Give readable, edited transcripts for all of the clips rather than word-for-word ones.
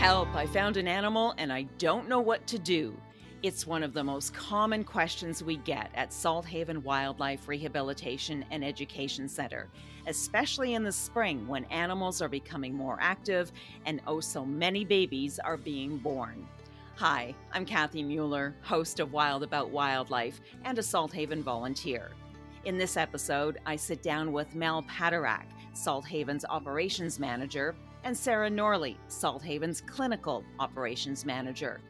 Help, I found an animal and I don't know what to do. It's one of the most common questions we get at Salthaven Wildlife Rehabilitation and Education Center, especially in the spring when animals are becoming more active and oh so many babies are being born. Hi, I'm Kathy Mueller, host of Wild About Wildlife and a Salthaven volunteer. In this episode, I sit down with Mel Padarak, Salthaven's operations manager, and Sarah Norley, Salthaven's clinical operations manager.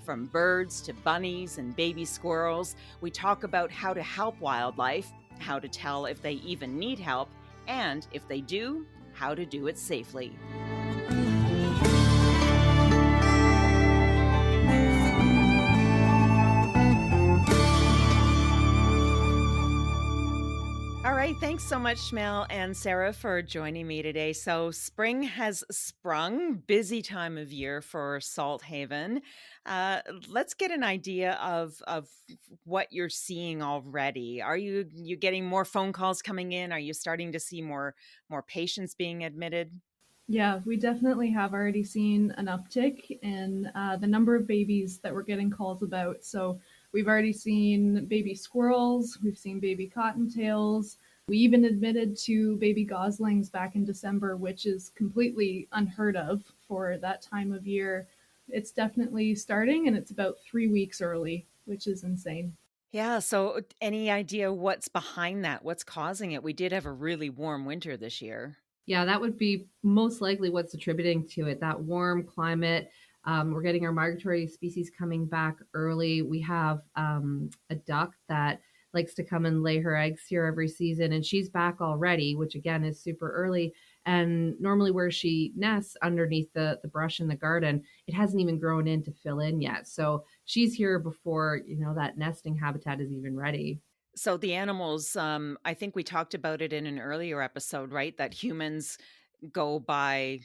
From birds to bunnies and baby squirrels, we talk about how to help wildlife, how to tell if they even need help, and if they do, how to do it safely. All right, thanks so much, Mel and Sarah, for joining me today. So spring has sprung, busy time of year for Salthaven. Let's get an idea of what you're seeing already. Are you getting more phone calls coming in? Are you starting to see more patients being admitted? Yeah, we definitely have already seen an uptick in the number of babies that we're getting calls about. So we've already seen baby squirrels, we've seen baby cottontails. We even admitted 2 baby goslings back in December, which is completely unheard of for that time of year. It's definitely starting, and it's about 3 weeks early, which is insane. Yeah, so any idea what's behind that? What's causing it? We did have a really warm winter this year. Yeah, that would be most likely what's attributing to it. That warm climate. We're getting our migratory species coming back early. We have a duck that likes to come and lay her eggs here every season, and she's back already, which again is super early. And normally, where she nests underneath the brush in the garden, it hasn't even grown in to fill in yet. So she's here before that nesting habitat is even ready. So the animals, I think we talked about it in an earlier episode, right? That humans go by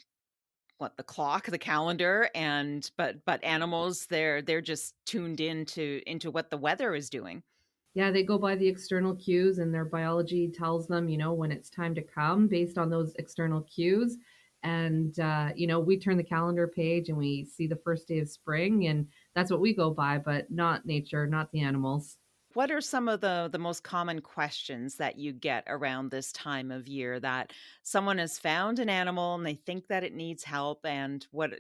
what the clock, the calendar, and but animals, they're just tuned into what the weather is doing. Yeah, they go by the external cues, and their biology tells them, when it's time to come based on those external cues. And, we turn the calendar page and we see the first day of spring, and that's what we go by, but not nature, not the animals. What are some of the most common questions that you get around this time of year that someone has found an animal and they think that it needs help? And what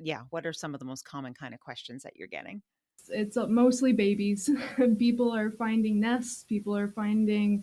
are some of the most common kind of questions that you're getting? It's mostly babies. People are finding nests. People are finding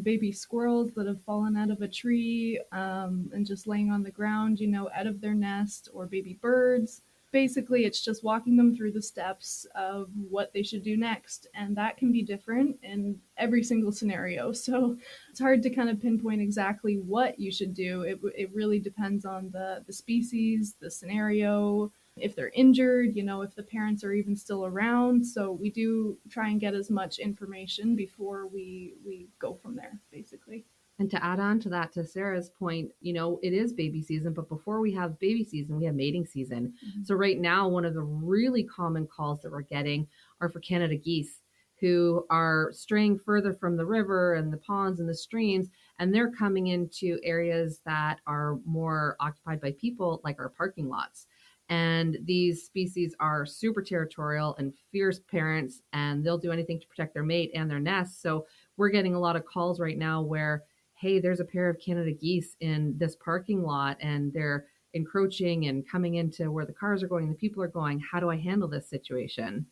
baby squirrels that have fallen out of a tree and just laying on the ground, out of their nest, or baby birds. Basically, it's just walking them through the steps of what they should do next. And that can be different in every single scenario. So it's hard to kind of pinpoint exactly what you should do. It really depends on the species, the scenario, if they're injured, if the parents are even still around. So we do try and get as much information before we go from there, basically. And to add on to that, to Sarah's point, it is baby season, but before we have baby season, we have mating season. Mm-hmm. So right now, one of the really common calls that we're getting are for Canada geese who are straying further from the river and the ponds and the streams, and they're coming into areas that are more occupied by people, like our parking lots. And these species are super territorial and fierce parents, and they'll do anything to protect their mate and their nest. So we're getting a lot of calls right now where, hey, there's a pair of Canada geese in this parking lot and they're encroaching and coming into where the cars are going and the people are going. How do I handle this situation?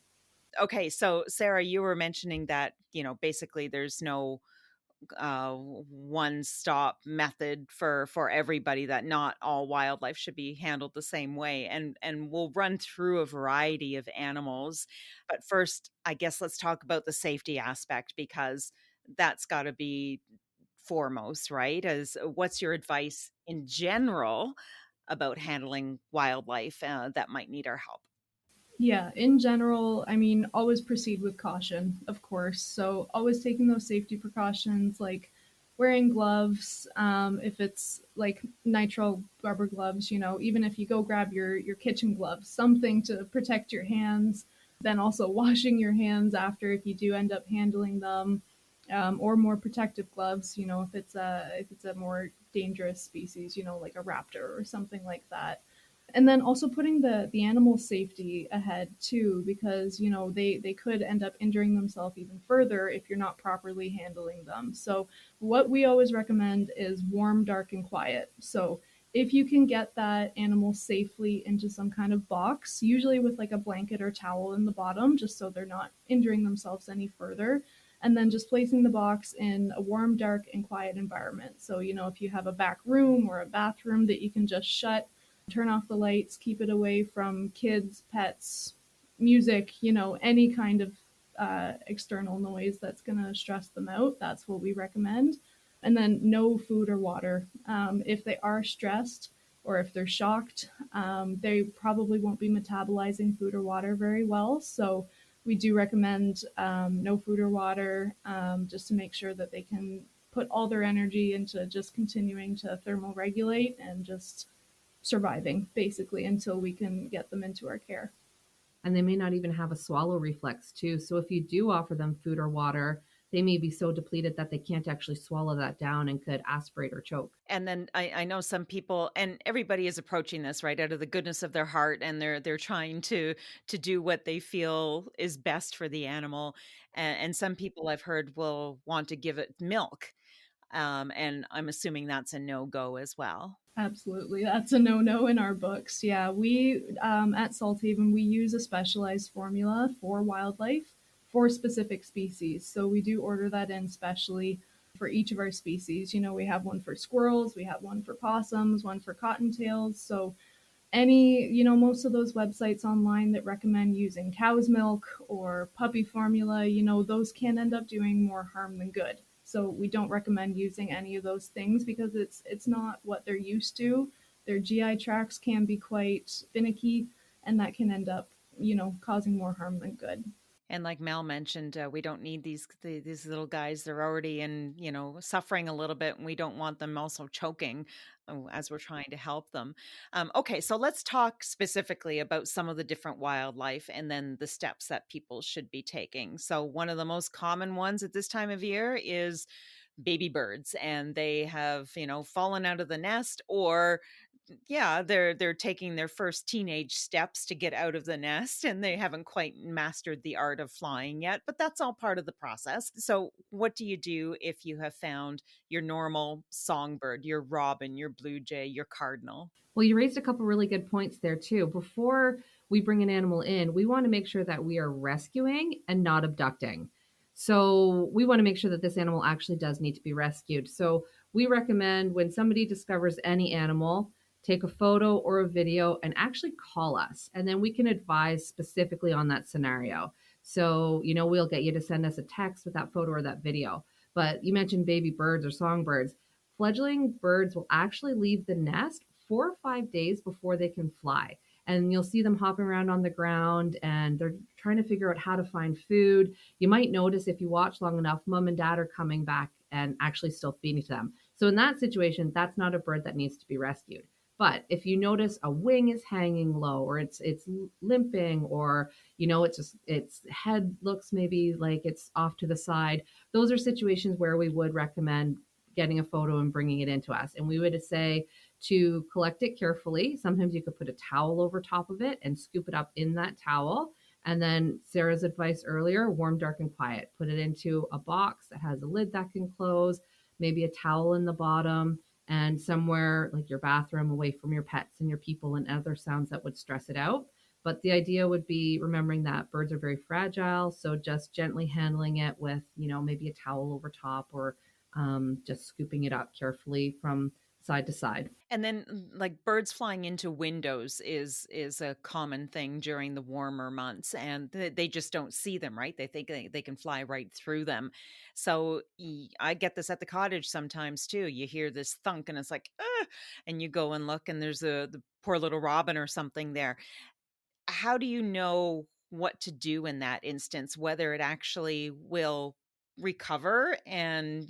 Okay, so Sarah, you were mentioning that, basically there's no one-stop method for everybody, that not all wildlife should be handled the same way, and we'll run through a variety of animals. But first, I guess let's talk about the safety aspect, because that's got to be foremost, right? As what's your advice in general about handling wildlife that might need our help? Yeah, in general, I mean, always proceed with caution, of course. So always taking those safety precautions, like wearing gloves, if it's like nitrile rubber gloves, even if you go grab your kitchen gloves, something to protect your hands. Then also washing your hands after if you do end up handling them, or more protective gloves, if it's a more dangerous species, like a raptor or something like that. And then also putting the animal safety ahead too, because they could end up injuring themselves even further if you're not properly handling them. So what we always recommend is warm, dark, and quiet. So if you can get that animal safely into some kind of box, usually with like a blanket or towel in the bottom, just so they're not injuring themselves any further, and then just placing the box in a warm, dark, and quiet environment. So, if you have a back room or a bathroom that you can just shut, turn off the lights, keep it away from kids, pets, music, any kind of external noise that's going to stress them out. That's what we recommend. And then no food or water. If they are stressed or if they're shocked, they probably won't be metabolizing food or water very well. So we do recommend no food or water, just to make sure that they can put all their energy into just continuing to thermoregulate and just surviving basically until we can get them into our care. And they may not even have a swallow reflex too. So if you do offer them food or water, they may be so depleted that they can't actually swallow that down and could aspirate or choke. And then I know some people, and everybody is approaching this right out of the goodness of their heart, and they're trying to do what they feel is best for the animal. And some people I've heard will want to give it milk, and I'm assuming that's a no-go as well. Absolutely. That's a no-no in our books. Yeah, we at Salthaven, we use a specialized formula for wildlife for specific species. So we do order that in specially for each of our species. We have one for squirrels, we have one for possums, one for cottontails. So most of those websites online that recommend using cow's milk or puppy formula, those can end up doing more harm than good. So we don't recommend using any of those things because it's not what they're used to. Their GI tracts can be quite finicky, and that can end up, causing more harm than good. And like Mel mentioned, we don't need these little guys. They're already in, suffering a little bit, and we don't want them also choking as we're trying to help them. Okay, so let's talk specifically about some of the different wildlife and then the steps that people should be taking. So one of the most common ones at this time of year is baby birds, and they have, fallen out of the nest, or yeah, they're taking their first teenage steps to get out of the nest, and they haven't quite mastered the art of flying yet, but that's all part of the process. So what do you do if you have found your normal songbird, your robin, your blue jay, your cardinal? Well, you raised a couple really good points there too. Before we bring an animal in, we want to make sure that we are rescuing and not abducting. So we want to make sure that this animal actually does need to be rescued. So we recommend when somebody discovers any animal, take a photo or a video and actually call us. And then we can advise specifically on that scenario. So, we'll get you to send us a text with that photo or that video. But you mentioned baby birds or songbirds. Fledgling birds will actually leave the nest 4 or 5 days before they can fly. And you'll see them hopping around on the ground and they're trying to figure out how to find food. You might notice if you watch long enough, mom and dad are coming back and actually still feeding to them. So in that situation, that's not a bird that needs to be rescued. But if you notice a wing is hanging low or it's limping or its head looks maybe like it's off to the side, those are situations where we would recommend getting a photo and bringing it into us. And we would say to collect it carefully. Sometimes you could put a towel over top of it and scoop it up in that towel. And then Sarah's advice earlier, warm, dark, and quiet. Put it into a box that has a lid that can close, maybe a towel in the bottom, and somewhere like your bathroom away from your pets and your people and other sounds that would stress it out. But the idea would be remembering that birds are very fragile. So just gently handling it with, maybe a towel over top or just scooping it up carefully from side to side. And then like birds flying into windows is a common thing during the warmer months, and they just don't see them, right? They think they can fly right through them. So I get this at the cottage sometimes too. You hear this thunk and it's like, and you go and look and there's the poor little robin or something there. How do you know what to do in that instance, whether it actually will recover and,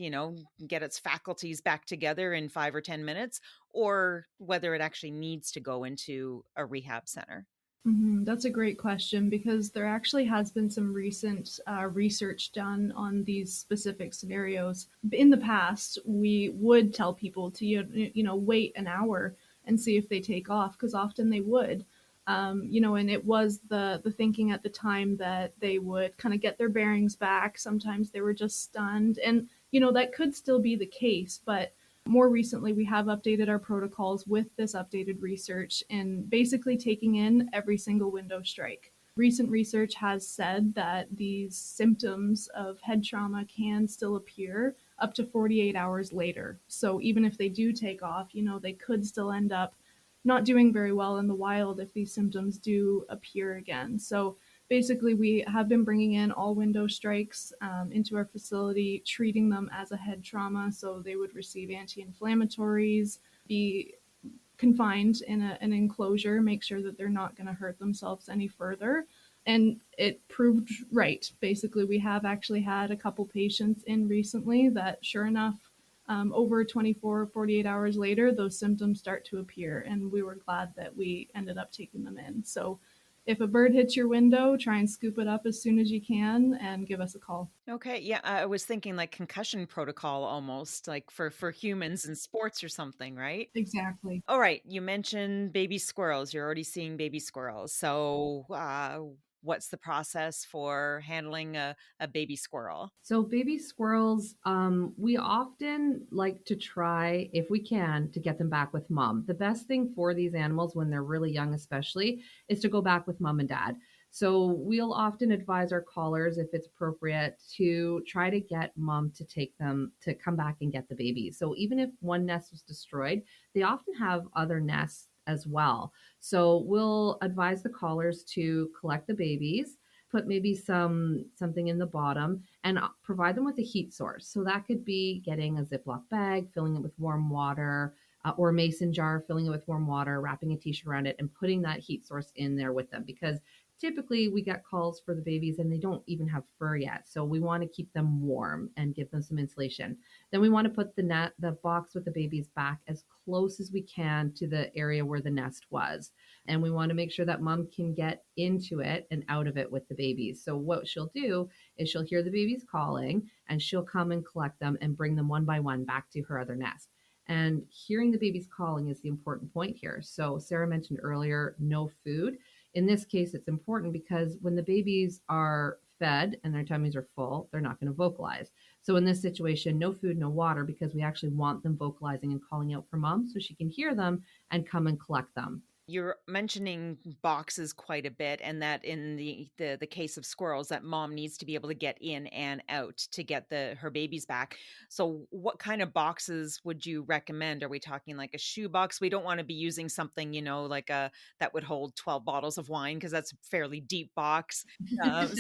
get its faculties back together in 5 or 10 minutes, or whether it actually needs to go into a rehab center? That's a great question because there actually has been some recent research done on these specific scenarios. In the past, we would tell people to wait an hour and see if they take off, because often they would. And it was the thinking at the time that they would kind of get their bearings back. Sometimes they were just stunned, and that could still be the case, but more recently we have updated our protocols with this updated research and basically taking in every single window strike. Recent research has said that these symptoms of head trauma can still appear up to 48 hours later. So even if they do take off, they could still end up not doing very well in the wild if these symptoms do appear again. So basically, we have been bringing in all window strikes into our facility, treating them as a head trauma. So they would receive anti-inflammatories, be confined in an enclosure, make sure that they're not going to hurt themselves any further. And it proved right. Basically, we have actually had a couple patients in recently that, sure enough, over 24, 48 hours later, those symptoms start to appear. And we were glad that we ended up taking them in. So if a bird hits your window, try and scoop it up as soon as you can and give us a call. Okay, yeah, I was thinking like concussion protocol almost, like for humans in sports or something, right? Exactly. All right, you mentioned baby squirrels. You're already seeing baby squirrels. So, what's the process for handling a baby squirrel? So baby squirrels, we often like to try, if we can, to get them back with mom. The best thing for these animals when they're really young, especially, is to go back with mom and dad. So we'll often advise our callers, if it's appropriate, to try to get mom to take them to come back and get the babies. So even if one nest was destroyed, they often have other nests as well. So we'll advise the callers to collect the babies, put maybe something in the bottom, and provide them with a heat source. So that could be getting a Ziploc bag, filling it with warm water, or a mason jar, filling it with warm water, wrapping a t-shirt around it, and putting that heat source in there with them. Because typically we get calls for the babies and they don't even have fur yet. So we want to keep them warm and give them some insulation. Then we want to put the box with the babies back as close as we can to the area where the nest was. And we want to make sure that mom can get into it and out of it with the babies. So what she'll do is she'll hear the babies calling and she'll come and collect them and bring them one by one back to her other nest. And hearing the babies calling is the important point here. So Sarah mentioned earlier, no food. In this case, it's important because when the babies are fed and their tummies are full, they're not going to vocalize. So in this situation, no food, no water, because we actually want them vocalizing and calling out for mom so she can hear them and come and collect them. You're mentioning boxes quite a bit, and that in the case of squirrels, that mom needs to be able to get in and out to get her babies back. So, what kind of boxes would you recommend? Are we talking like a shoe box? We don't want to be using something, like that would hold 12 bottles of wine because that's a fairly deep box.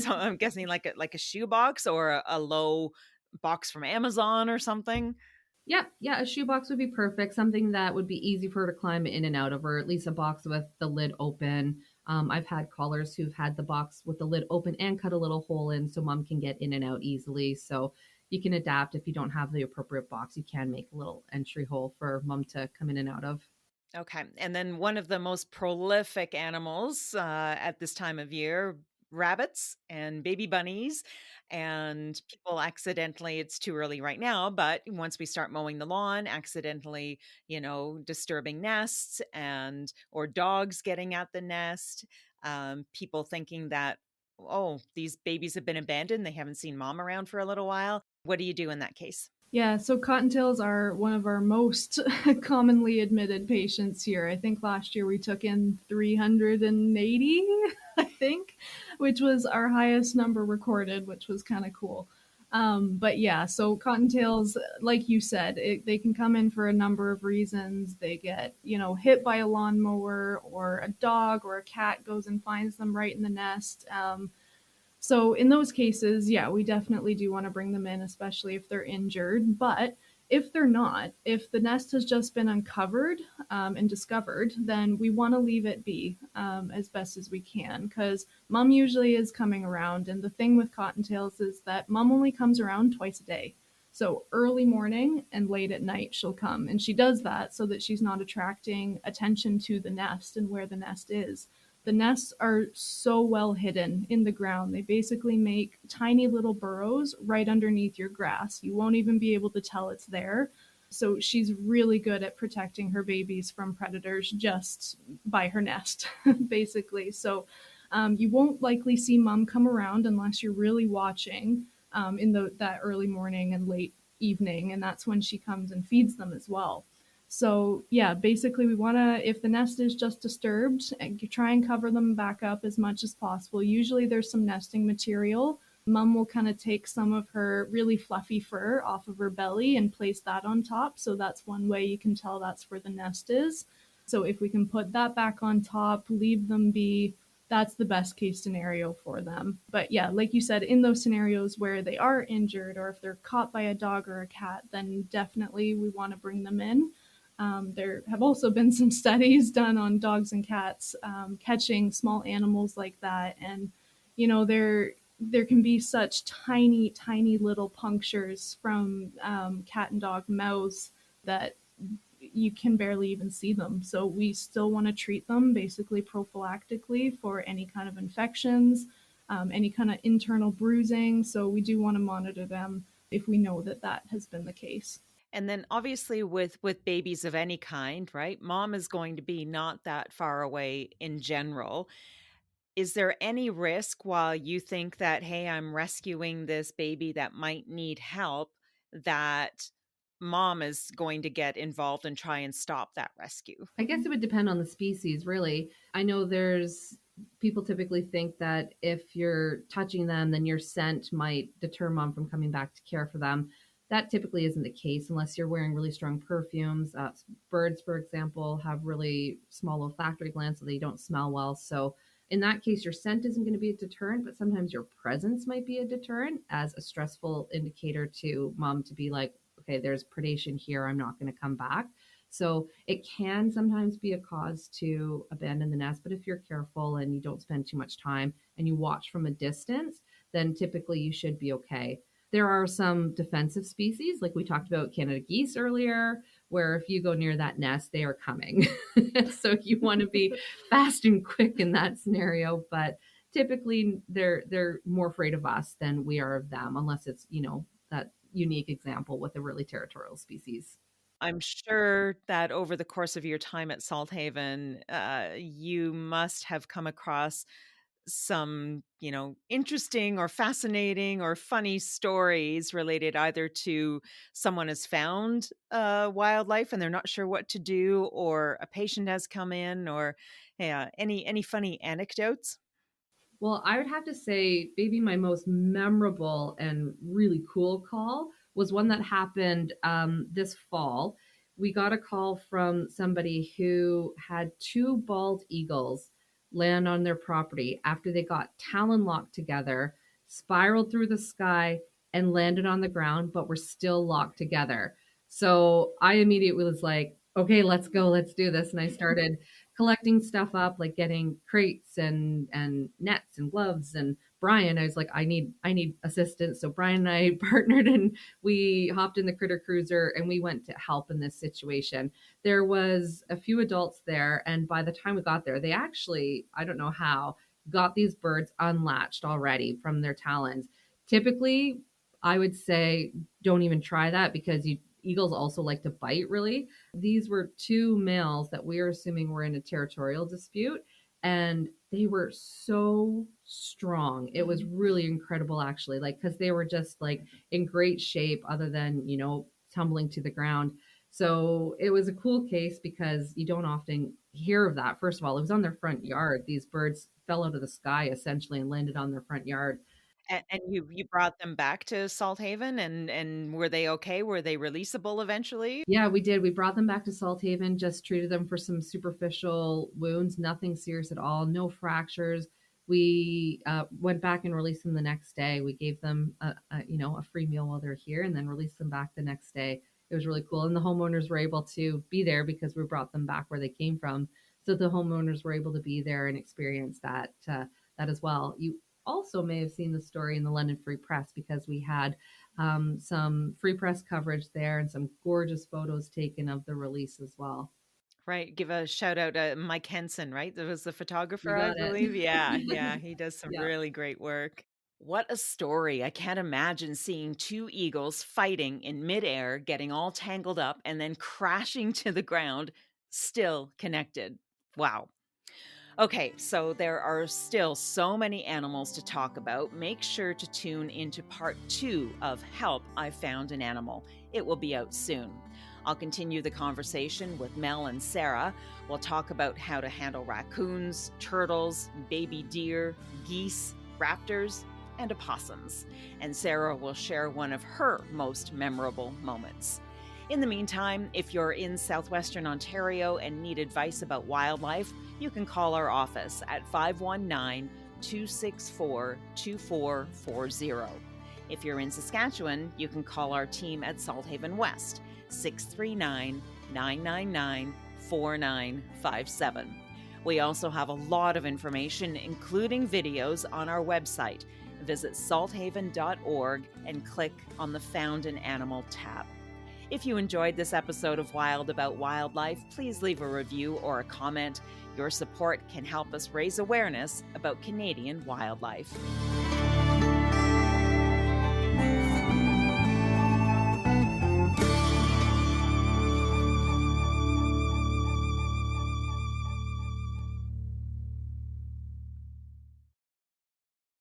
So, I'm guessing like a shoe box or a low box from Amazon or something. Yeah, a shoebox would be perfect. Something that would be easy for her to climb in and out of, or at least a box with the lid open. I've had callers who've had the box with the lid open and cut a little hole in so mom can get in and out easily. So you can adapt. If you don't have the appropriate box, you can make a little entry hole for mom to come in and out of. Okay. And then one of the most prolific animals at this time of year, rabbits and baby bunnies. And people accidentally, it's too early right now, but once we start mowing the lawn, accidentally, disturbing nests or dogs getting at the nest, people thinking that, oh, these babies have been abandoned. They haven't seen mom around for a little while. What do you do in that case? Yeah, so cottontails are one of our most commonly admitted patients here. I think last year we took in 380, I think, which was our highest number recorded, which was kind of cool. But yeah, so cottontails, like you said, they can come in for a number of reasons. They get, hit by a lawnmower, or a dog or a cat goes and finds them right in the nest. So in those cases, yeah, we definitely do want to bring them in, especially if they're injured. But if they're not, if the nest has just been uncovered and discovered, then we want to leave it be as best as we can, because mom usually is coming around. And the thing with cottontails is that mom only comes around twice a day. So early morning and late at night she'll come. And she does that so that she's not attracting attention to the nest and where the nest is. The nests are so well hidden in the ground. They basically make tiny little burrows right underneath your grass. You won't even be able to tell it's there. So she's really good at protecting her babies from predators just by her nest, basically. So you won't likely see mom come around unless you're really watching in that early morning and late evening, and that's when she comes and feeds them as well. So yeah, basically we want to, if the nest is just disturbed, you try and cover them back up as much as possible. Usually there's some nesting material. Mom will kind of take some of her really fluffy fur off of her belly and place that on top. So that's one way you can tell that's where the nest is. So if we can put that back on top, leave them be, that's the best case scenario for them. But yeah, like you said, in those scenarios where they are injured or if they're caught by a dog or a cat, then definitely we want to bring them in. There have also been some studies done on dogs and cats catching small animals like that, and there can be such tiny, tiny little punctures from cat and dog mouths that you can barely even see them. So we still want to treat them basically prophylactically for any kind of infections, any kind of internal bruising. So we do want to monitor them if we know that that has been the case. And then obviously with babies of any kind, right? Mom is going to be not that far away in general. Is there any risk while you think that, hey, I'm rescuing this baby that might need help, that mom is going to get involved and try and stop that rescue? I guess it would depend on the species, really. I know there's people typically think that if you're touching them, then your scent might deter mom from coming back to care for them. That typically isn't the case unless you're wearing really strong perfumes. Birds, for example, have really small olfactory glands, so they don't smell well. So, in that case, your scent isn't going to be a deterrent, but sometimes your presence might be a deterrent as a stressful indicator to mom to be like, okay, there's predation here. I'm not going to come back. So it can sometimes be a cause to abandon the nest, but if you're careful and you don't spend too much time and you watch from a distance, then typically you should be okay. There are some defensive species, like we talked about Canada geese earlier, where if you go near that nest, they are coming. So you want to be fast and quick in that scenario, but typically they're more afraid of us than we are of them, unless it's, that unique example with a really territorial species. I'm sure that over the course of your time at Salthaven, you must have come across some, interesting or fascinating or funny stories related either to someone has found wildlife and they're not sure what to do, or a patient has come in, or yeah, any funny anecdotes? Well, I would have to say maybe my most memorable and really cool call was one that happened this fall. We got a call from somebody who had two bald eagles land on their property after they got talon locked together, spiraled through the sky, and landed on the ground, but were still locked together. So I immediately was like, okay, let's go, let's do this. And I started collecting stuff up, like getting crates and nets and gloves. And Brian, I was like, I need assistance. So Brian and I partnered and we hopped in the critter cruiser and we went to help in this situation. There was a few adults there, and by the time we got there, they actually, I don't know how, got these birds unlatched already from their talons. Typically, I would say don't even try that because eagles also like to bite really. These were two males that we are assuming were in a territorial dispute, and they were so strong. It was really incredible, actually, like because they were just like in great shape, other than tumbling to the ground. So it was a cool case because you don't often hear of that. First of all, it was on their front yard. These birds fell out of the sky essentially and landed on their front yard. And you brought them back to Salthaven, and were they okay? Were they releasable eventually? Yeah, we did. We brought them back to Salthaven, just treated them for some superficial wounds, nothing serious at all, no fractures. We went back and released them the next day. We gave them a free meal while they're here, and then released them back the next day. It was really cool, and the homeowners were able to be there because we brought them back where they came from. So the homeowners were able to be there and experience that as well. You also may have seen the story in the London Free Press because we had some free press coverage there and some gorgeous photos taken of the release as well. Right. Give a shout out to Mike Henson, right? That was the You photographer, I got it. believe. Yeah, yeah. He does some Yeah. really great work. What a story. I can't imagine seeing two eagles fighting in midair, getting all tangled up, and then crashing to the ground, still connected. Wow. Okay, so there are still so many animals to talk about. Make sure to tune into part 2 of Help, I Found an Animal. It will be out soon. I'll continue the conversation with Mel and Sarah. We'll talk about how to handle raccoons, turtles, baby deer, geese, raptors, and opossums. And Sarah will share one of her most memorable moments. In the meantime, if you're in southwestern Ontario and need advice about wildlife, you can call our office at 519-264-2440. If you're in Saskatchewan, you can call our team at Salthaven West, 639-999-4957. We also have a lot of information, including videos, on our website. Visit salthaven.org and click on the Found an Animal tab. If you enjoyed this episode of Wild About Wildlife, please leave a review or a comment. Your support can help us raise awareness about Canadian wildlife.